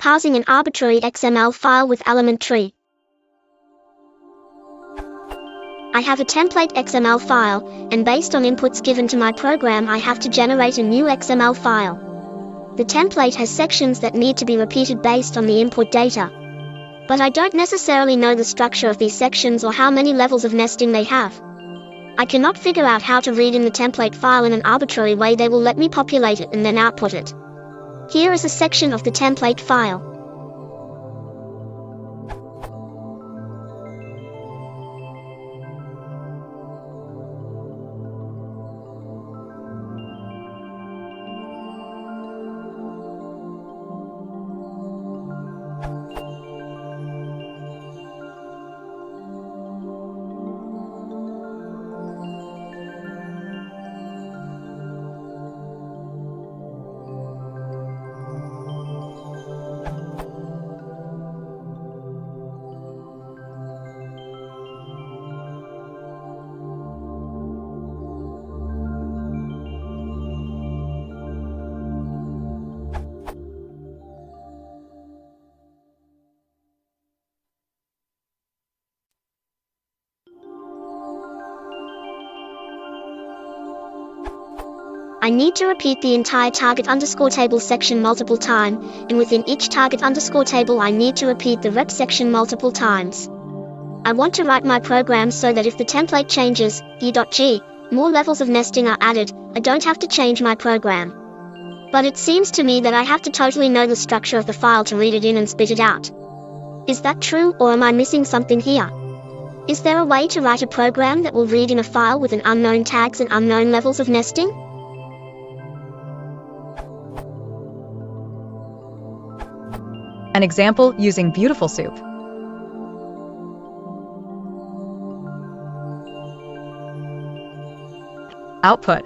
Parsing an arbitrary XML file with ElementTree. I have a template XML file, and based on inputs given to my program I have to generate a new XML file. The template has sections that need to be repeated based on the input data. But I don't necessarily know the structure of these sections or how many levels of nesting they have. I cannot figure out how to read in the template file in an arbitrary way. They will let me populate it and then output it. Here is a section of the template file. I need to repeat the entire target_table section multiple times, and within each target_table I need to repeat the rep section multiple times. I want to write my program so that if the template changes, e.g, more levels of nesting are added, I don't have to change my program. But it seems to me that I have to totally know the structure of the file to read it in and spit it out. Is that true, or am I missing something here? Is there a way to write a program that will read in a file with an unknown tags and unknown levels of nesting? An example using Beautiful Soup. Output.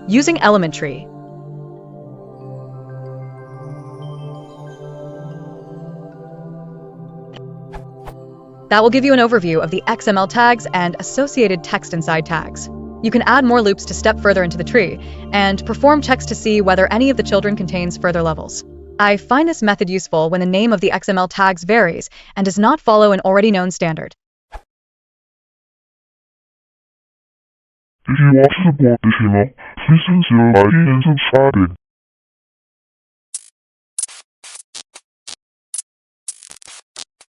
Using ElementTree. That will give you an overview of the XML tags and associated text inside tags. You can add more loops to step further into the tree, and perform checks to see whether any of the children contains further levels. I find this method useful when the name of the XML tags varies and does not follow an already known standard. If you want to support the channel, please consider liking and subscribing.